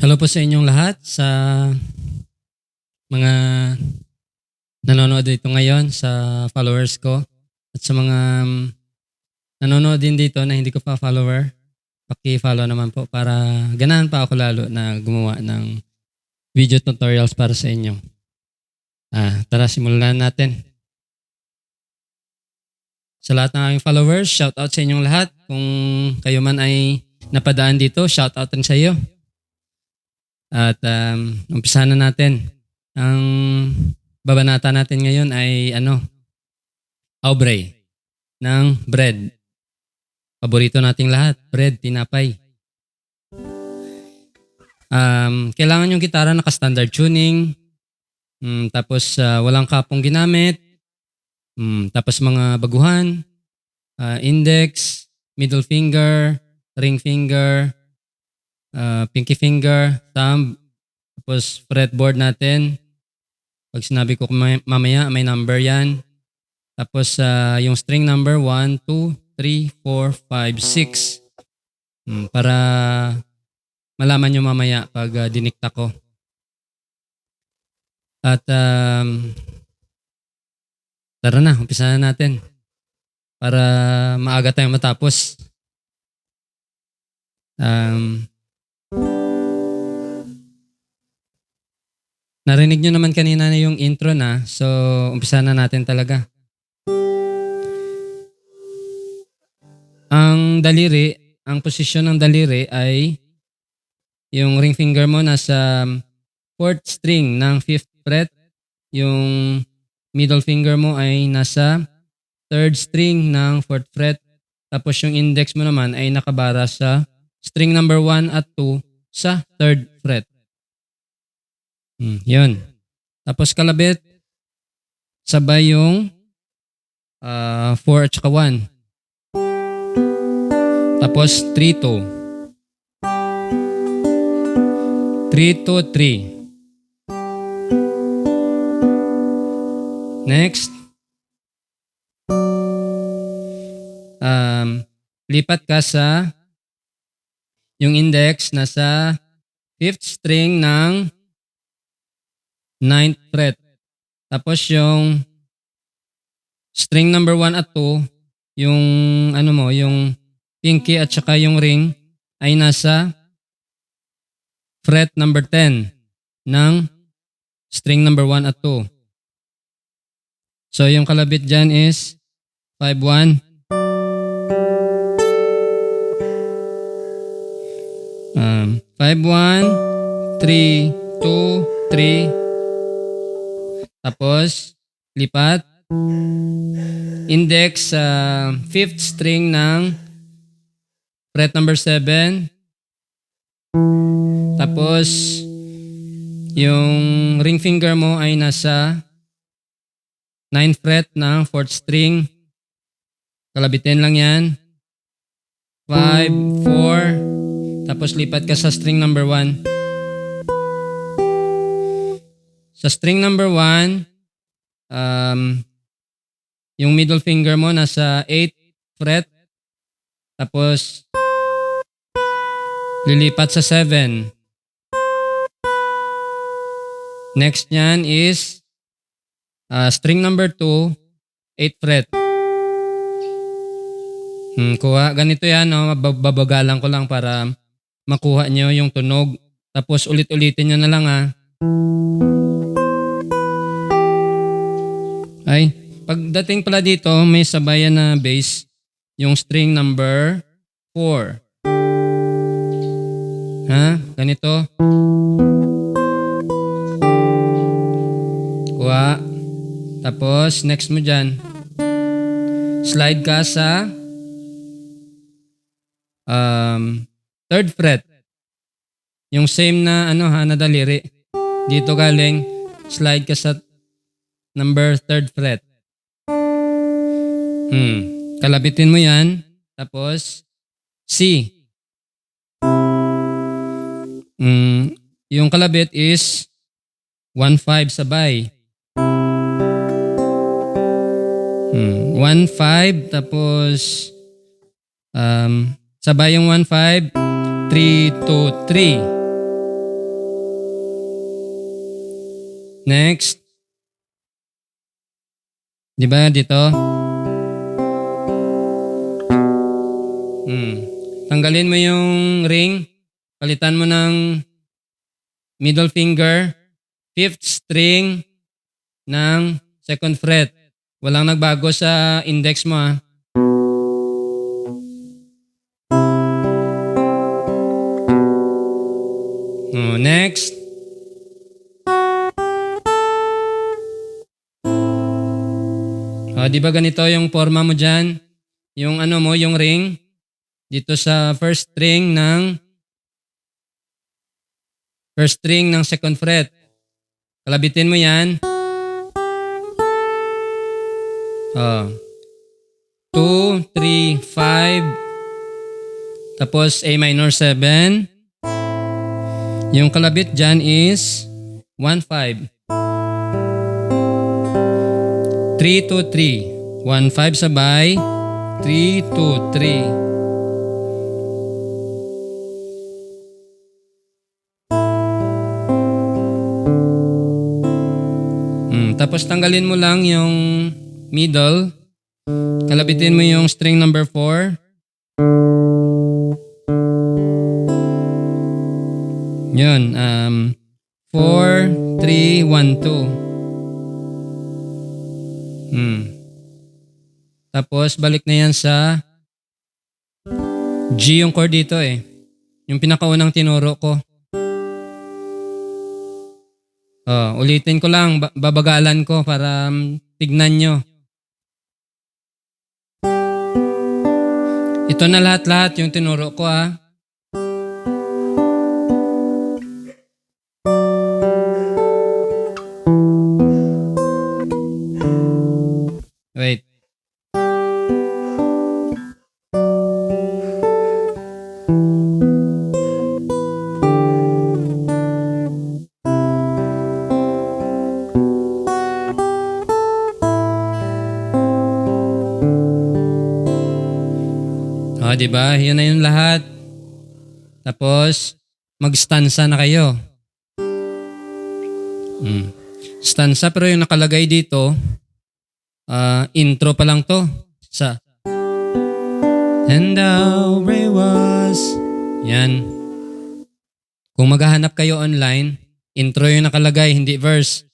Hello po sa inyong lahat, sa mga nanonood dito ngayon, sa followers ko, at sa mga nanonood din dito na hindi ko pa follower. Paki-follow naman po para ganahan pa ako lalo na gumawa ng video tutorials para sa inyo. Tara, simulan natin. Sa lahat ng aking followers, shout out sa inyong lahat. Kung kayo man ay napadaan dito, shout out rin sa iyo. At umpisahan na natin. Ang babanata natin ngayon ay aubrey ng bread. Paborito nating lahat, bread, tinapay. Kailangan yung gitara naka-standard tuning. Tapos walang kapong ginamit. Tapos mga baguhan, index, middle finger, ring finger, pinky finger, thumb, tapos fretboard natin. Pag sinabi ko mamaya, may number yan. Tapos yung string number 1, 2, 3, 4, 5, 6. Para malaman nyo mamaya pag dinikta ko. At tara na, umpisa na natin. Para maaga tayong matapos. Narinig nyo naman kanina na yung intro na, so umpisa na natin talaga. Ang daliri, ang posisyon ng daliri ay yung ring finger mo nasa 4th string ng 5th fret, yung middle finger mo ay nasa 3rd string ng 4th fret, tapos yung index mo naman ay nakabara sa string number 1 at 2 sa 3rd fret. Yun. Tapos kalabit, sabay yung 4 at saka 1. Tapos 3-2. 3-2-3. Next. Lipat ka sa yung index nasa 5th string ng 9th fret. Tapos yung string number 1 at 2, yung yung pinky at saka yung ring ay nasa fret number 10 ng string number 1 at 2. So yung kalabit dyan is 5-1. 5-1, 3-2-3. Tapos, lipat. Index sa 5th string ng fret number 7. Tapos, yung ring finger mo ay nasa 9th fret ng 4th string. Kalabitin lang yan. 5, 4. Tapos, lipat ka sa string number 1. Sa string number 1, yung middle finger mo nasa 8th fret. Tapos, lilipat sa 7. Next nyan is string number 2, 8th fret. Kuha, ganito yan, babagalan ko lang para makuha nyo yung tunog. Tapos ulit-ulitin nyo na lang Ay, pagdating pala dito, may sabayan na bass, yung string number 4. Ganito. Kuha. Tapos, next mo dyan. Slide ka sa 3rd fret. Yung same na na daliri. Dito galing, slide ka sa number 3rd fret. Kalabitin mo yan. Tapos, C. Yung kalabit is 1-5 sabay. 1-5. Tapos, sabay yung 1-5. 3-2-3. Next. Di ba dito? Tanggalin mo yung ring. Palitan mo ng middle finger. 5th string ng 2nd fret. Walang nagbago sa index mo ah. Next. Di ba ganito yung forma mo dyan? Yung ano mo, yung ring. Dito sa first string ng 2nd fret. Kalabitin mo yan. 2, 3, 5. Tapos A minor 7. Yung kalabit dyan is 1, 5. 3, 2, 3. 1, 5 sabay. 3, 2, 3. Tapos tanggalin mo lang yung middle. Kalabitin mo yung string number 4. Yun. 4, 3, 1, 2. Tapos balik na yan sa G yung chord dito eh. Yung pinakaunang tinuro ko. Ulitin ko lang, babagalan ko para tignan nyo. Ito na lahat-lahat yung tinuro ko ah. Wait. Diba? Yun na yung lahat. Tapos, mag-stanza na kayo. Stanza, pero yung nakalagay dito, intro pa lang to. Sa And thou was. Yan. Kung maghahanap kayo online, intro yung nakalagay, hindi verse.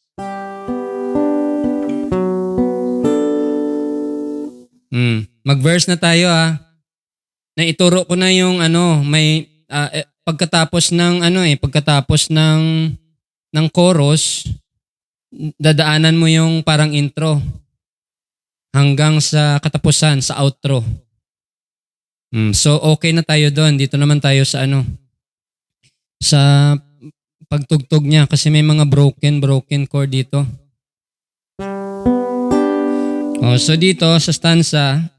Mag-verse na tayo ah. Naituro ko na yung may pagkatapos ng chorus, dadaanan mo yung parang intro hanggang sa katapusan, sa outro. So okay na tayo doon. Dito naman tayo sa sa pagtugtog niya kasi may mga broken chord dito. So dito sa stanza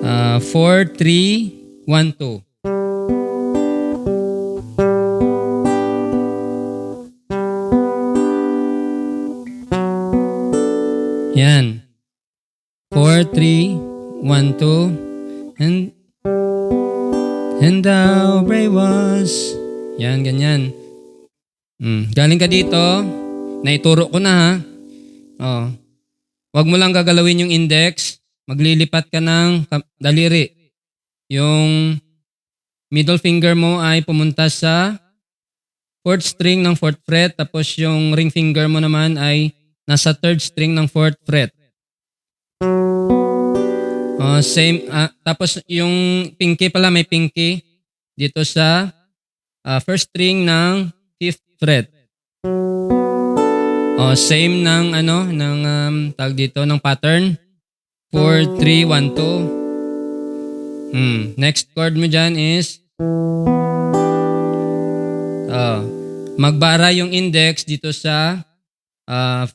4, 3, 1, 2. Yan. 4, 3, 1, 2. And thou was. Yan, ganyan. Galing ka dito. Naituro ko na ha. Huwag mo lang gagalawin yung index. Maglilipat ka ng daliri. Yung middle finger mo ay pumunta sa 4th string ng 4th fret. Tapos yung ring finger mo naman ay nasa 3rd string ng 4th fret. Same. Tapos yung pinky pala, may pinky dito sa 1st string ng 5th fret. Same ng tag dito ng pattern. 4, 3, 1, 2. Next chord mo dyan is magbara yung index dito sa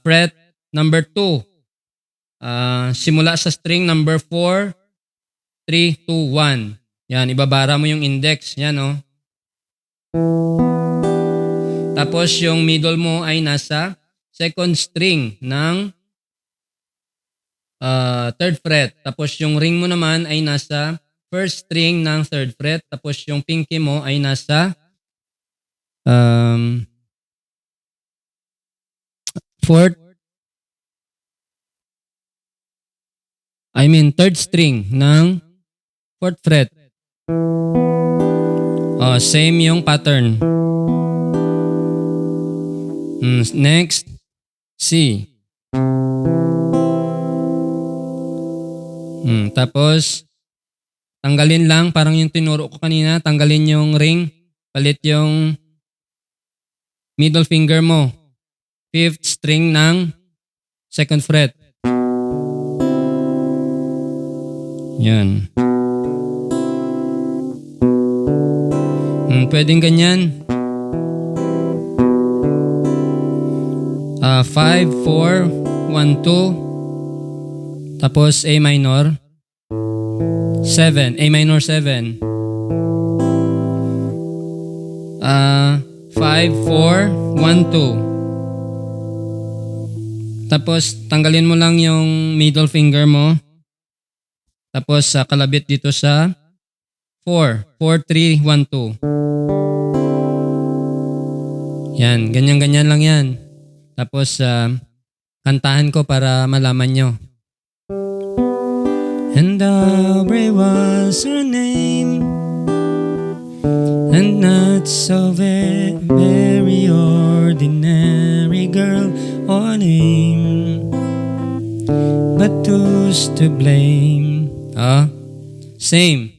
fret number 2. Simula sa string number 4, 3, 2, 1. Yan, ibabara mo yung index. Yan Tapos yung middle mo ay nasa 2nd string ng 3rd fret. Tapos yung ring mo naman ay nasa 1st string ng 3rd fret. Tapos yung pinky mo ay nasa third string ng fourth fret. Same yung pattern. Next, C. Tapos, tanggalin lang, parang yung tinuro ko kanina, tanggalin yung ring, palit yung middle finger mo. Fifth string ng second fret. Yan. Pwedeng ganyan. 5, 4, 1, 2. Tapos A minor. 7. A minor 7. 5, 4, 1, 2. Tapos, tanggalin mo lang yung middle finger mo. Tapos, kalabit dito sa 4. 4, 3, 1, 2. Yan. Ganyan-ganyan lang yan. Tapos, kantahan ko para malaman nyo. And Aubrey was her name, and not so very ordinary girl or name, but who's to blame? Same.